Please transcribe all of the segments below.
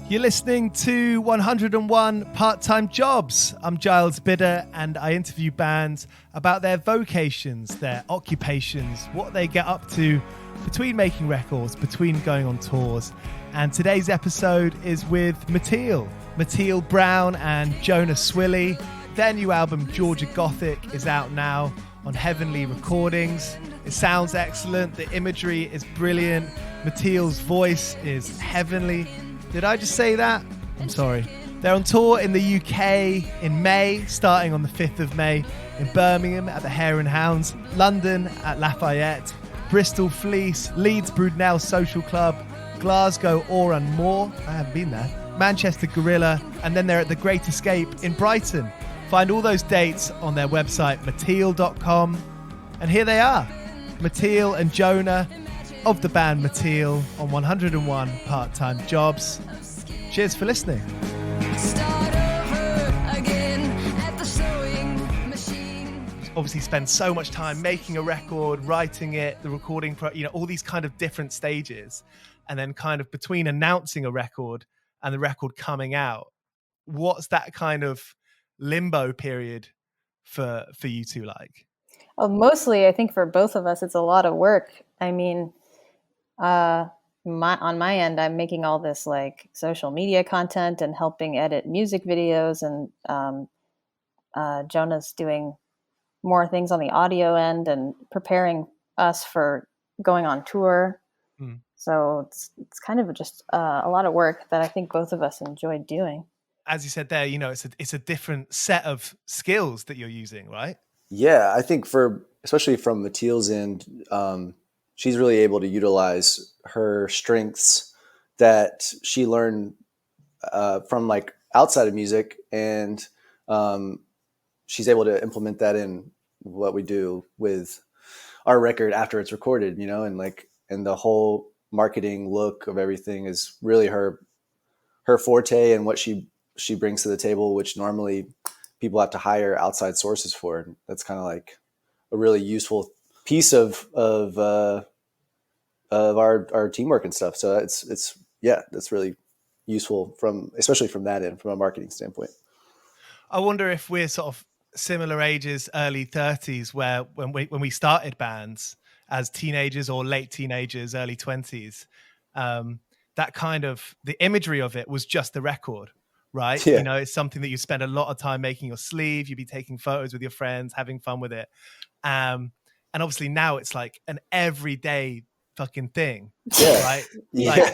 You're listening to 101 Part-Time Jobs. I'm Giles Bidder, and I interview bands about their vocations, their occupations, what they get up to between making records, between going on tours. And today's episode is with Mattiel Brown and Jonah Swilly. Their new album, Georgia Gothic, is out now on Heavenly Recordings. It sounds excellent. The imagery is brilliant. Mattiel's voice is heavenly. Did I just say that? I'm sorry. They're on tour in the UK in May, starting on the 5th of May in Birmingham at the Hare and Hounds, London at Lafayette, Bristol Fleece, Leeds Broodnell Social Club, Glasgow Oran Moor, I haven't been there, Manchester Gorilla, and then they're at the Great Escape in Brighton. Find all those dates on their website, mattiel.com. And here they are, Mattiel and Jonah of the band Mattiel on 101 Part-Time Jobs. Cheers for listening. Obviously spend so much time making a record, writing it, the recording, all these kind of different stages. And then kind of between announcing a record and the record coming out, what's that kind of limbo period for you two like? Well, mostly I think for both of us, it's a lot of work. I mean, on my end, I'm making all this like social media content and helping edit music videos, and Jonah's doing more things on the audio end and preparing us for going on tour. So it's kind of just a lot of work that I think both of us enjoyed doing. As you said there, it's a different set of skills that you're using, right? Yeah, I think especially from Mattiel's end, she's really able to utilize her strengths that she learned from like outside of music, and she's able to implement that in what we do with our record after it's recorded, and the whole marketing look of everything is really her forte and what she brings to the table, which normally people have to hire outside sources for. That's kind of like a really useful piece of our teamwork and stuff. So that's really useful especially from that end, from a marketing standpoint. I wonder if we're sort of similar ages, early 30s, where when we started bands as teenagers or late teenagers, early 20s, that kind of the imagery of it was just the record, right? Yeah. It's something that you spend a lot of time making your sleeve. You'd be taking photos with your friends, having fun with it. And obviously now it's like an everyday fucking thing, right? Yeah. Like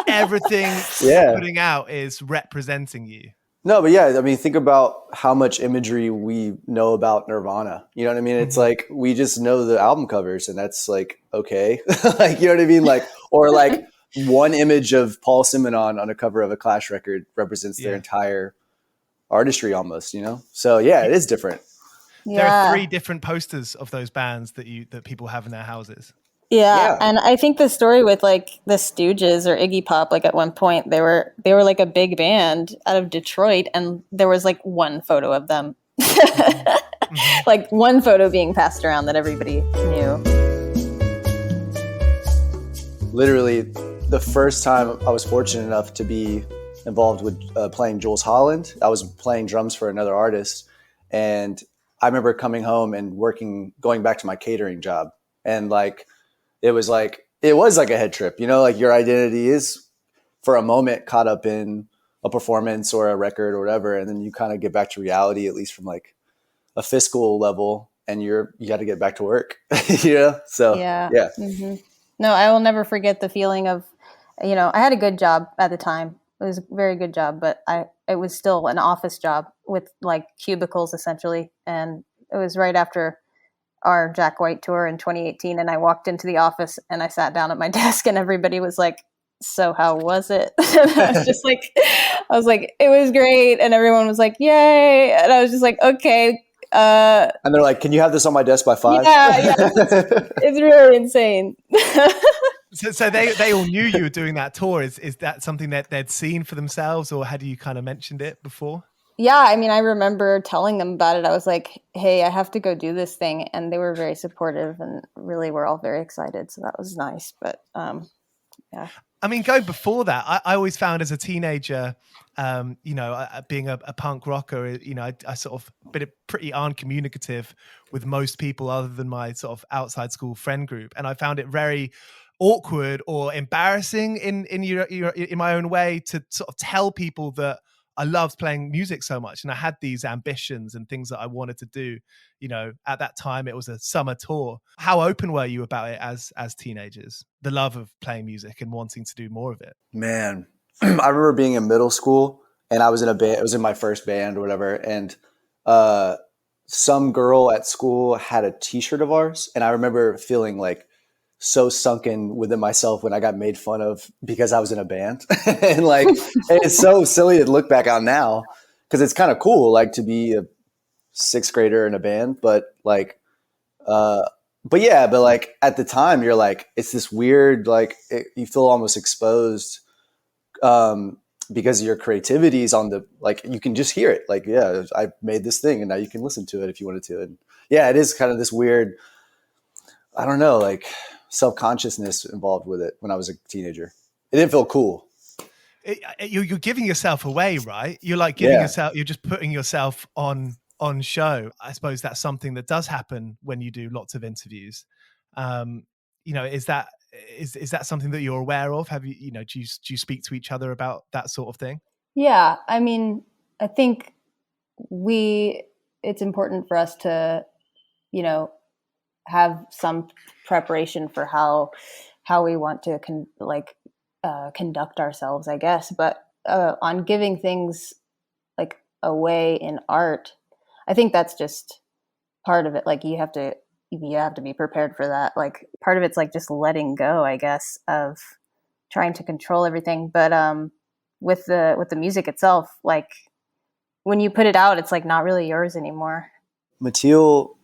everything you're putting out is representing you. No, but yeah, I mean, think about how much imagery we know about Nirvana. You know what I mean? It's like, we just know the album covers, and that's like, okay. Like, you know what I mean? Like, or like one image of Paul Simonon on a cover of a Clash record represents their entire artistry almost, So yeah, it is different. Yeah. There are 3 different posters of those bands that people have in their houses. Yeah. And I think the story with like the Stooges or Iggy Pop, like at one point they were like a big band out of Detroit, and there was like one photo of them, like one photo being passed around that everybody knew. Literally, the first time I was fortunate enough to be involved with playing Jules Holland, I was playing drums for another artist, and I remember coming home and going back to my catering job, and like, it was like a head trip, like your identity is for a moment caught up in a performance or a record or whatever. And then you kind of get back to reality, at least from like a fiscal level, and you got to get back to work, So yeah. Mm-hmm. No, I will never forget the feeling of, I had a good job at the time. It was a very good job, but it was still an office job with like cubicles essentially. And it was right after our Jack White tour in 2018, and I walked into the office and I sat down at my desk, and everybody was like, "So how was it?" And I was like, "It was great," and everyone was like, "Yay!" And I was just like, "Okay." And they're like, "Can you have this on my desk by 5?" Yeah, it's really insane. So they all knew you were doing that tour. Is that something that they'd seen for themselves, or had you kind of mentioned it before? Yeah, I mean, I remember telling them about it. I was like, hey, I have to go do this thing. And they were very supportive and really were all very excited. So that was nice. But yeah. I mean, going before that, I always found as a teenager, being a punk rocker, I sort of been pretty uncommunicative with most people other than my sort of outside school friend group. And I found it very awkward or embarrassing in my own way to sort of tell people that I loved playing music so much. And I had these ambitions and things that I wanted to do. At that time it was a summer tour. How open were you about it as teenagers? The love of playing music and wanting to do more of it? Man, I remember being in middle school and I was in a band. It was in my first band or whatever. And some girl at school had a t-shirt of ours. And I remember feeling like so sunken within myself when I got made fun of because I was in a band. And like, it's so silly to look back on now because it's kind of cool, like to be a sixth grader in a band. But like, but yeah, but like at the time you're like, it's this weird, like you feel almost exposed because your creativity is on the, like, you can just hear it. Like, yeah, I made this thing and now you can listen to it if you wanted to. And yeah, it is kind of this weird, I don't know, like self-consciousness involved with it when I was a teenager. It didn't feel cool. You're giving yourself away, right? You're like giving yourself, you're just putting yourself on show. I suppose that's something that does happen when you do lots of interviews. Is that something that you're aware of? Have you, do you speak to each other about that sort of thing? Yeah. I mean, I think it's important for us to, have some preparation for how we want to conduct ourselves, I guess. But on giving things like away in art, I think that's just part of it. Like you have to be prepared for that. Like part of it's like just letting go, I guess, of trying to control everything. But with the music itself, like when you put it out, it's like not really yours anymore. Mattiel,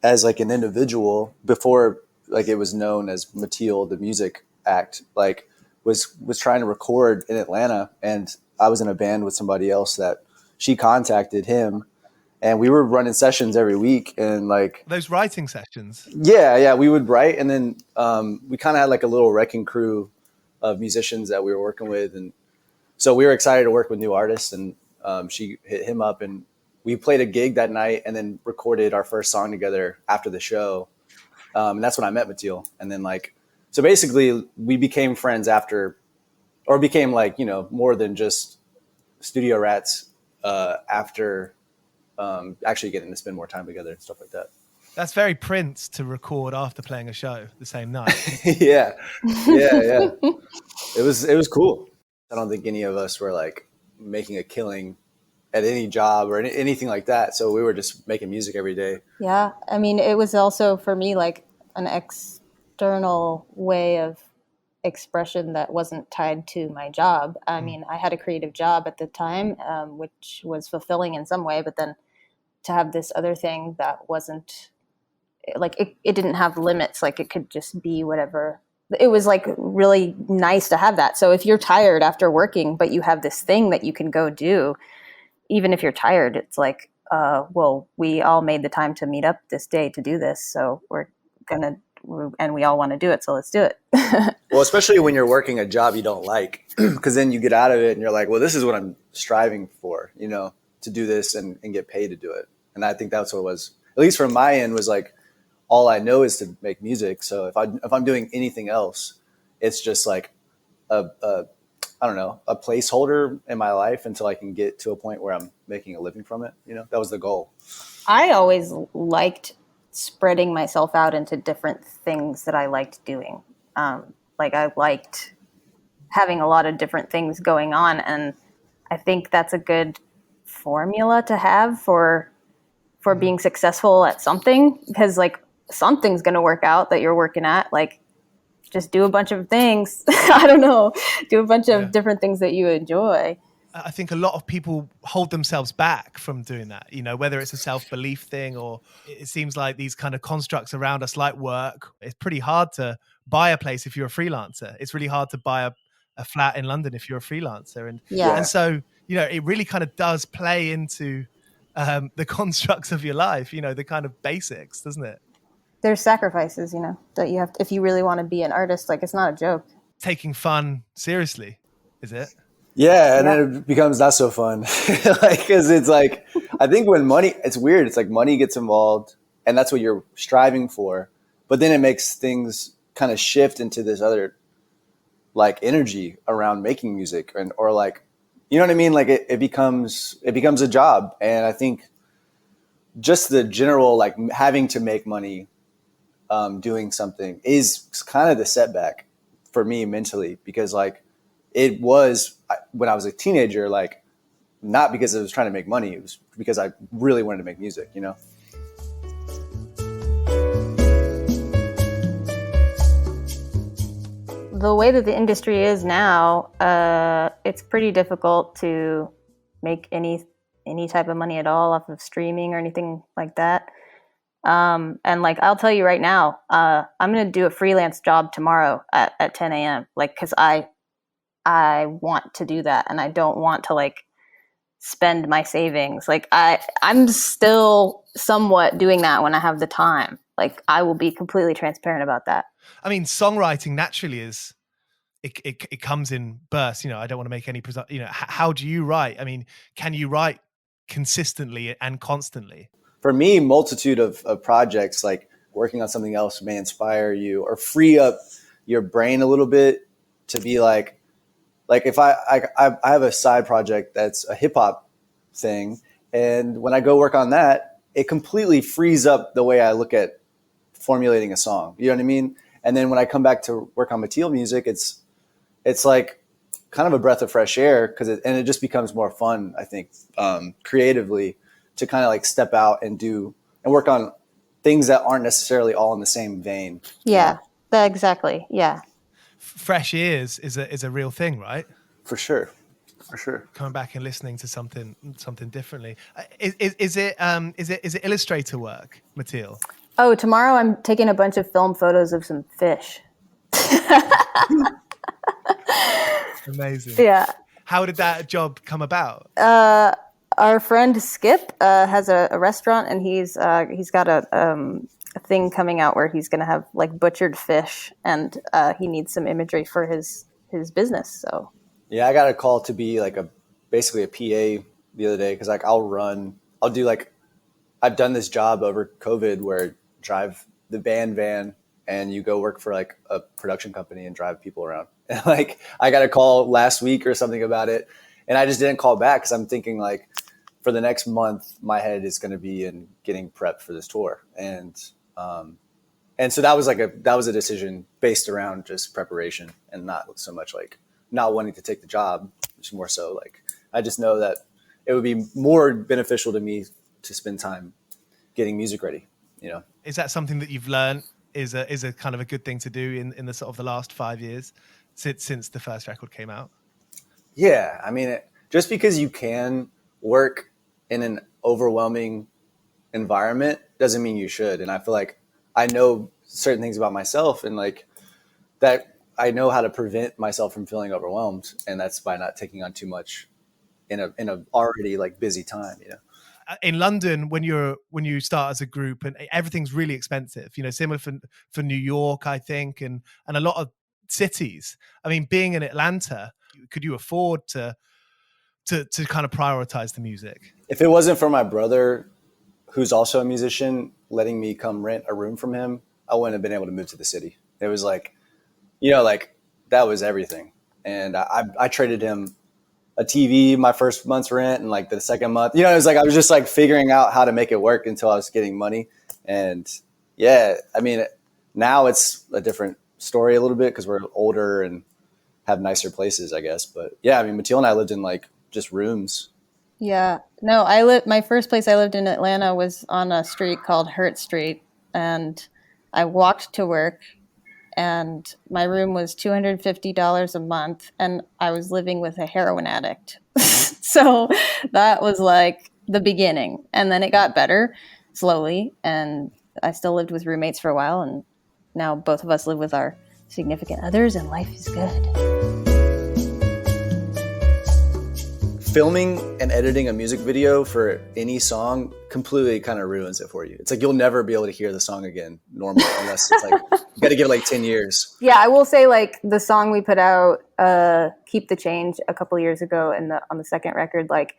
as like an individual, before like it was known as Mattiel, the music act, like was trying to record in Atlanta, and I was in a band with somebody else that she contacted him, and we were running sessions every week, and like those writing sessions. Yeah, we would write, and then we kind of had like a little wrecking crew of musicians that we were working with, and so we were excited to work with new artists, and she hit him up, and we played a gig that night and then recorded our first song together after the show. And that's when I met Mattiel. And then like, so basically we became friends after, or became like, more than just studio rats after actually getting to spend more time together and stuff like that. That's very Prince to record after playing a show the same night. Yeah. It was cool. I don't think any of us were like making a killing at any job or anything like that. So we were just making music every day. Yeah. I mean, it was also for me like an external way of expression that wasn't tied to my job. I mean, I had a creative job at the time, which was fulfilling in some way, but then to have this other thing that wasn't like, it didn't have limits. Like it could just be whatever. It was like really nice to have that. So if you're tired after working, but you have this thing that you can go do, even if you're tired, it's like, well, we all made the time to meet up this day to do this. So and we all want to do it. So let's do it. Well, especially when you're working a job you don't like, because then you get out of it and you're like, well, this is what I'm striving for, to do this and get paid to do it. And I think that's what it was, at least from my end, was like, all I know is to make music. So if I'm doing anything else, it's just like I don't know, a placeholder in my life until I can get to a point where I'm making a living from it. That was the goal. I always liked spreading myself out into different things that I liked doing. Like I liked having a lot of different things going on. And I think that's a good formula to have for being successful at something, because like something's going to work out that you're working at. Like just do a bunch of things. I don't know, do a bunch of different things that you enjoy. I think a lot of people hold themselves back from doing that, whether it's a self-belief thing or it seems like these kind of constructs around us like work. It's pretty hard to buy a place if you're a freelancer. It's really hard to buy a flat in London if you're a freelancer. And so, it really kind of does play into the constructs of your life, the kind of basics, doesn't it? There's sacrifices, that you have if you really want to be an artist. Like it's not a joke. taking fun seriously, is it? Yeah, and then it becomes not so fun. Like, because it's like, I think when money, it's weird. It's like money gets involved, and that's what you're striving for. But then it makes things kind of shift into this other like energy around making music, and or like, you know what I mean? Like it becomes a job, and I think just the general like having to make money doing something is kind of the setback for me mentally, because like it was when I was a teenager, like not because I was trying to make money, it was because I really wanted to make music, you know? The way that the industry is now, it's pretty difficult to make any type of money at all off of streaming or anything like that. And like, I'll tell you right now, I'm going to do a freelance job tomorrow at 10 a.m. Like, because I want to do that, and I don't want to like spend my savings. Like I'm still somewhat doing that when I have the time. Like I will be completely transparent about that. I mean, songwriting naturally is, it comes in bursts. You know, I don't want to make any, you know, how do you write? I mean, can you write consistently and constantly? For me, multitude of projects, like working on something else may inspire you or free up your brain a little bit to be like if I have a side project that's a hip hop thing, and when I go work on that, it completely frees up the way I look at formulating a song. You know what I mean? And then when I come back to work on Mattiel music, it's like kind of a breath of fresh air, because it just becomes more fun, I think, creatively, to kind of like step out and do and work on things that aren't necessarily all in the same vein. Yeah, exactly. Yeah. Fresh ears is a real thing, right? For sure. Coming back and listening to something differently. Is it Illustrator work, Mattiel? Oh, tomorrow I'm taking a bunch of film photos of some fish. Amazing. Yeah. How did that job come about? Our friend Skip has a restaurant, and he's got a thing coming out where he's going to have like butchered fish, and he needs some imagery for his business. So yeah, I got a call to be like basically a PA the other day, because like I'll do like, I've done this job over COVID where drive the band van and you go work for like a production company and drive people around. And like I got a call last week or something about it, and I just didn't call back because I'm thinking like for the next month my head is going to be in getting prepped for this tour, and so that was a decision based around just preparation and not so much like not wanting to take the job, which is more so like I just know that it would be more beneficial to me to spend time getting music ready, you know. Is that something that you've learned is a kind of a good thing to do in the sort of the last 5 years since the first record came out? Yeah, I mean, just because you can work in an overwhelming environment doesn't mean you should. And I feel like I know certain things about myself, and like that I know how to prevent myself from feeling overwhelmed, and that's by not taking on too much in a already like busy time, you know. In London, when you start as a group, and everything's really expensive, you know, similar for New York, I think, and a lot of cities. I mean, being in Atlanta, could you afford to kind of prioritize the music? If it wasn't for my brother, who's also a musician, letting me come rent a room from him, I wouldn't have been able to move to the city. It was like, you know, like that was everything. And I traded him a TV my first month's rent, and like the second month, you know, it was like I was just like figuring out how to make it work until I was getting money. And yeah, I mean, now it's a different story a little bit because we're older and have nicer places, I guess. But yeah, I mean, Mattiel and I lived in like just rooms. yeah, no, my first place I lived in Atlanta was on a street called Hurt Street, and I walked to work, and my room was $250 a month, and I was living with a heroin addict. So that was like the beginning, and then it got better slowly, and I still lived with roommates for a while, and now both of us live with our significant others, and life is good. filming and editing a music video for any song completely kind of ruins it for you. It's like you'll never be able to hear the song again normally unless it's like you got to give it like 10 years. Yeah, I will say like the song we put out, "Keep the Change," a couple years ago, on the second record. Like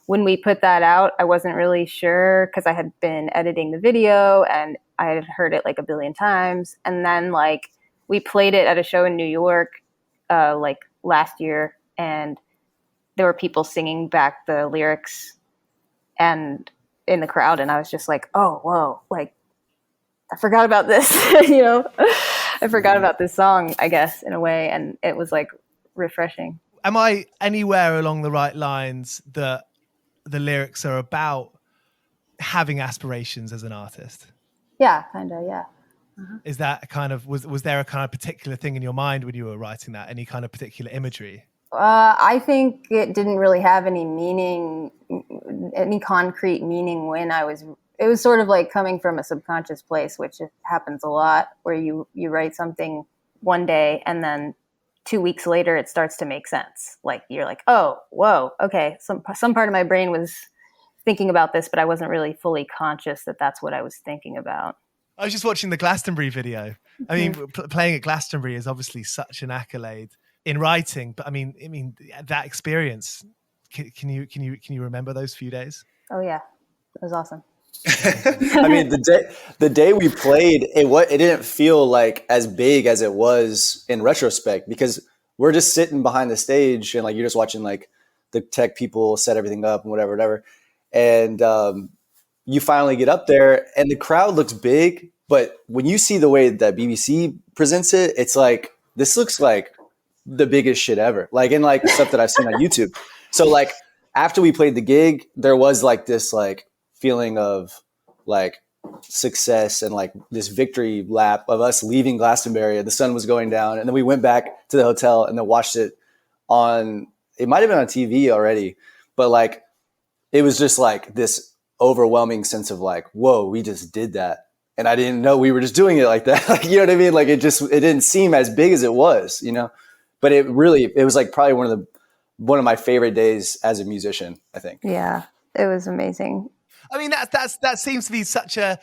when we put that out, I wasn't really sure because I had been editing the video and I had heard it like a billion times, and then like we played it at a show in New York, like last year, and there were people singing back the lyrics and in the crowd. And I was just like, oh, whoa, like I forgot about this, I forgot about this song, I guess, in a way. And it was like refreshing. Am I anywhere along the right lines that the lyrics are about having aspirations as an artist? Yeah, kind of. Yeah. Uh-huh. Is that kind of, was there a kind of particular thing in your mind when you were writing that? Any kind of particular imagery? I think it didn't really have any meaning, any concrete meaning it was sort of like coming from a subconscious place, which happens a lot, where you write something one day and then 2 weeks later it starts to make sense. Like you're like, oh, whoa, okay. Some part of my brain was thinking about this, but I wasn't really fully conscious that that's what I was thinking about. I was just watching the Glastonbury video. I mean, playing at Glastonbury is obviously such an accolade in writing, but I mean that experience. Can you remember those few days? Oh yeah, it was awesome. I mean, the day we played, it didn't feel like as big as it was in retrospect because we're just sitting behind the stage and like you're just watching like the tech people set everything up and whatever, and you finally get up there and the crowd looks big, but when you see the way that BBC presents it, it's like this looks like the biggest shit ever, like in like stuff that I've seen on YouTube. So like after we played the gig, there was like this like feeling of like success and like this victory lap of us leaving Glastonbury. The sun was going down, and then we went back to the hotel and then watched it on. It might have been on TV already, but like it was just like this overwhelming sense of like, whoa, we just did that, and I didn't know we were just doing it like that. Like, you know what I mean? Like it didn't seem as big as it was, But it was like probably one of my favorite days as a musician, I think. Yeah, it was amazing. I mean, that seems to be such a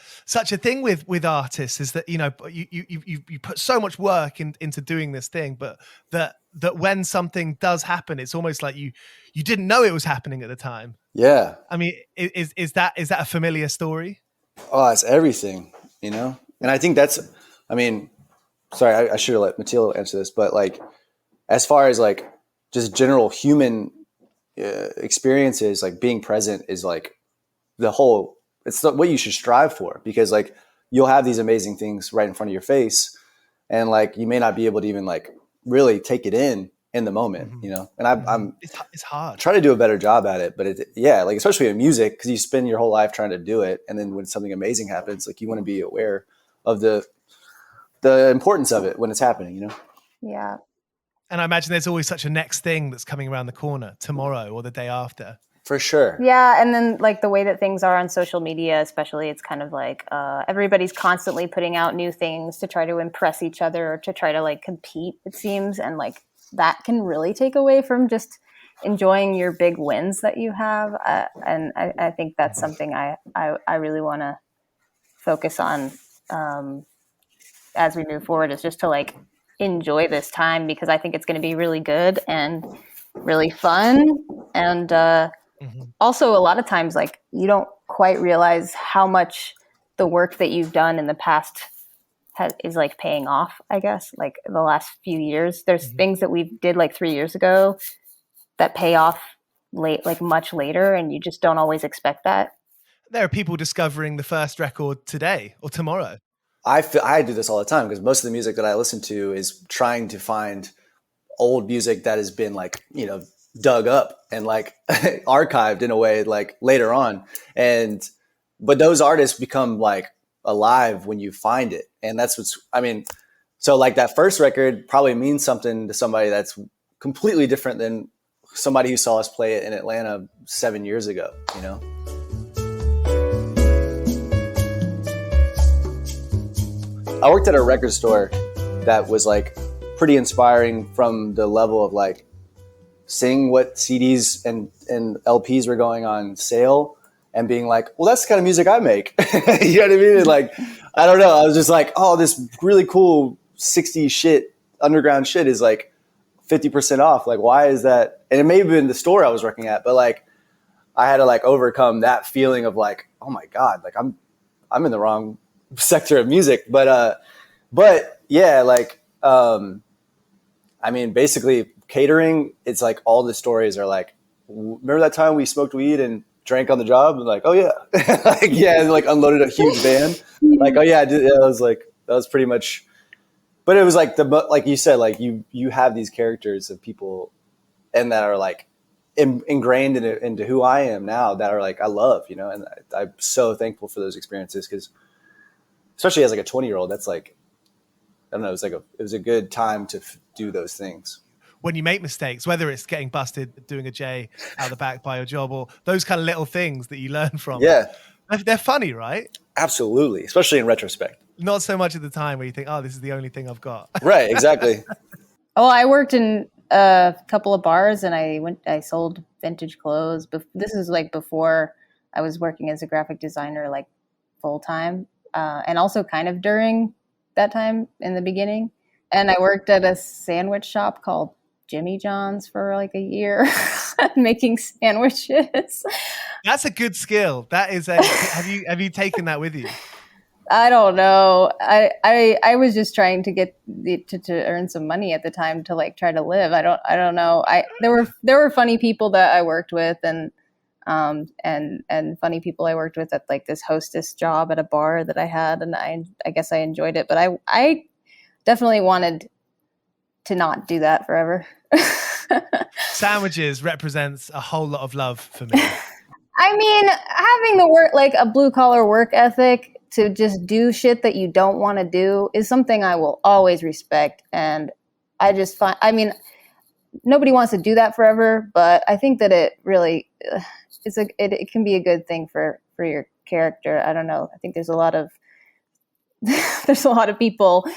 thing with artists, is that you put so much work into doing this thing, but that when something does happen, it's almost like you didn't know it was happening at the time. Yeah. I mean, is that a familiar story? Oh, it's everything, And I think sorry, I should have let Mattiel answer this, but like, as far as like just general human experiences, like being present is like what you should strive for, because like you'll have these amazing things right in front of your face and like you may not be able to even like really take it in the moment, and I'm it's hard. Try to do a better job at it, but like especially in music, because you spend your whole life trying to do it, and then when something amazing happens, like you want to be aware of the importance of it when it's happening, Yeah. And I imagine there's always such a next thing that's coming around the corner tomorrow or the day after. For sure. Yeah, and then like the way that things are on social media, especially, it's kind of like everybody's constantly putting out new things to try to impress each other or to try to like compete, it seems. And like that can really take away from just enjoying your big wins that you have. And I think that's something I really want to focus on as we move forward, is just to like enjoy this time, because I think it's going to be really good and really fun. And also a lot of times, like you don't quite realize how much the work that you've done in the past is like paying off, I guess. Like the last few years, there's things that we did like 3 years ago that pay off much later, and you just don't always expect that. There are people discovering the first record today or tomorrow. I do this all the time, because most of the music that I listen to is trying to find old music that has been like, dug up and like archived in a way like later on. But those artists become like alive when you find it. And that's so like that first record probably means something to somebody that's completely different than somebody who saw us play it in Atlanta 7 years ago, I worked at a record store that was like pretty inspiring from the level of like seeing what CDs and LPs were going on sale and being like, well, that's the kind of music I make. You know what I mean? And like, I don't know. I was just like, oh, this really cool 60s shit, underground shit is like 50% off. Like, why is that? And it may have been the store I was working at, but like, I had to like overcome that feeling of like, oh my God, like I'm in the wrong sector of music. But yeah, like, I mean, basically catering, it's like all the stories are like, remember that time we smoked weed and drank on the job? And like, oh yeah. Like, yeah, and like unloaded a huge van. Like, oh yeah, I did. Yeah, I was like, that was pretty much, but it was like like you said, like you have these characters of people and that are like ingrained into who I am now that are like, I love, you know, and I'm so thankful for those experiences. Cause especially as like a 20-year-old, that's like, I don't know, it was a good time to do those things. When you make mistakes, whether it's getting busted, doing a J out the back by your job, or those kind of little things that you learn from. Yeah. They're funny, right? Absolutely. Especially in retrospect. Not so much at the time where you think, oh, this is the only thing I've got. Right. Exactly. Oh, I worked in a couple of bars and I sold vintage clothes. But this is like before I was working as a graphic designer, like full time, and also kind of during that time in the beginning. And I worked at a sandwich shop called Jimmy John's for like a year, making sandwiches. That's a good skill. That is have you taken that with you? I don't know. I was just trying to get to earn some money at the time to like try to live. I don't know. There were funny people that I worked with and funny people I worked with at like this hostess job at a bar that I had, and I guess I enjoyed it, but I definitely wanted to not do that forever. Sandwiches represents a whole lot of love for me. I mean, having the work, like a blue collar work ethic to just do shit that you don't want to do is something I will always respect. And I just find, I mean, nobody wants to do that forever, but I think that it really it can be a good thing for your character. I don't know. I think there's a lot of people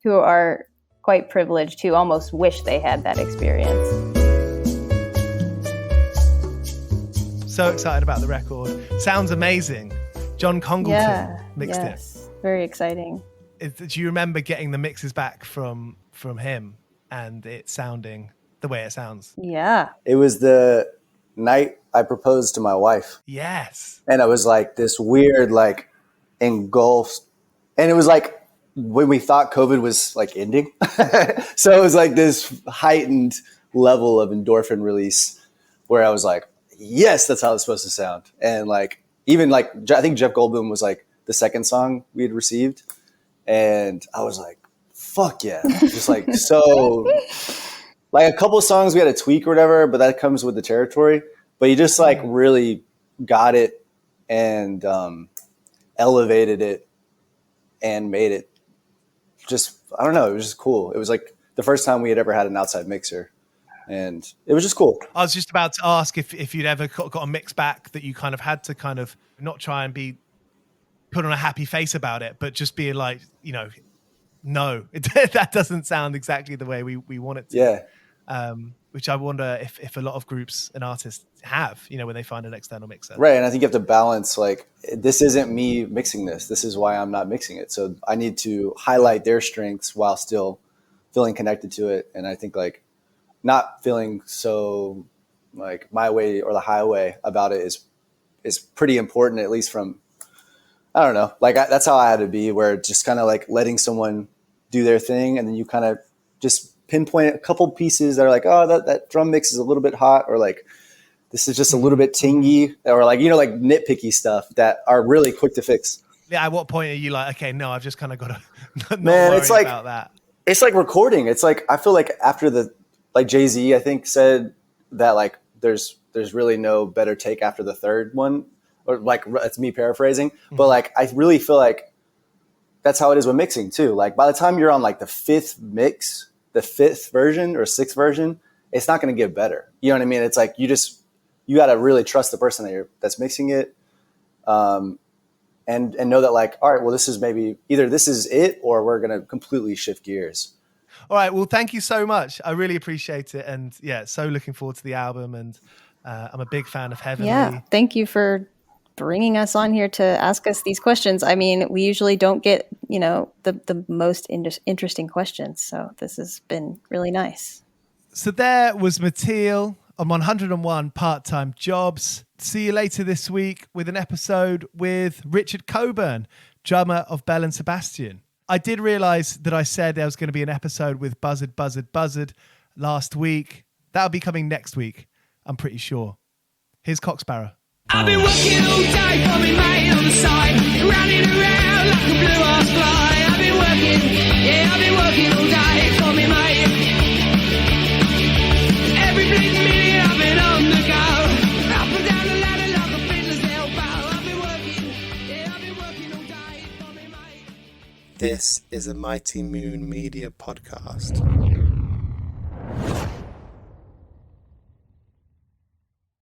who are quite privileged who almost wish they had that experience. So excited about the record. Sounds amazing. John Congleton mixed it. Very exciting. Do you remember getting the mixes back from him and it sounding the way it sounds? Yeah. It was the night I proposed to my wife. Yes. And it was like this weird, like engulfed, and it was like when we thought COVID was like ending. So it was like this heightened level of endorphin release where I was like, yes, that's how it's supposed to sound. And like, even like, I think Jeff Goldblum was like the second song we had received. And I was like, fuck yeah. Just like, so like a couple of songs we had to tweak or whatever, but that comes with the territory. But you just like really got it and elevated it and made it just, I don't know. It was just cool. It was like the first time we had ever had an outside mixer. And it was just cool. I was just about to ask if you'd ever got a mix back that you kind of had to kind of not try and be put on a happy face about it, but just be like, you know, no, that doesn't sound exactly the way we want it to. Yeah. Which I wonder if a lot of groups and artists have, you know, when they find an external mixer. Right. And I think you have to balance, like, this isn't me mixing this. This is why I'm not mixing it. So I need to highlight their strengths while still feeling connected to it. And I think like not feeling so like my way or the highway about it is pretty important, at least from, I don't know, like that's how I had to be, where just kind of like letting someone do their thing. And then you kind of just pinpoint a couple pieces that are like, oh, that drum mix is a little bit hot, or like, this is just a little bit tingy, or like, you know, like nitpicky stuff that are really quick to fix. Yeah. At what point are you like, okay, no, I've just kind of got to not Man, worry it's like, about that. It's like recording. It's like, I feel like after like Jay-Z, I think, said that like, there's really no better take after the third one, or like, it's me paraphrasing, but like, I really feel like that's how it is with mixing too. Like by the time you're on like the fifth mix, the fifth version or sixth version, it's not going to get better. You know what I mean? It's like, you got to really trust the person that's mixing it. And know that like, all right, well, this is maybe either this is it, or we're going to completely shift gears. All right. Well, thank you so much. I really appreciate it. And yeah, so looking forward to the album. And I'm a big fan of Heavenly. Yeah. Thank you for bringing us on here to ask us these questions. I mean, we usually don't get, the most interesting questions. So this has been really nice. So there was Mattiel on 101 Part-Time Jobs. See you later this week with an episode with Richard Coburn, drummer of Belle and Sebastian. I did realize that I said there was going to be an episode with Buzzard last week. That'll be coming next week, I'm pretty sure. Here's Sparrer. I've been working all day for me mate on the side, running around like a blue ass fly. I've been working all day for me mate. Every blink minute I've been on the go, up and down the ladder like a fiddler's elbow. I've been working all day for me mate. This is a Mighty Moon Media podcast.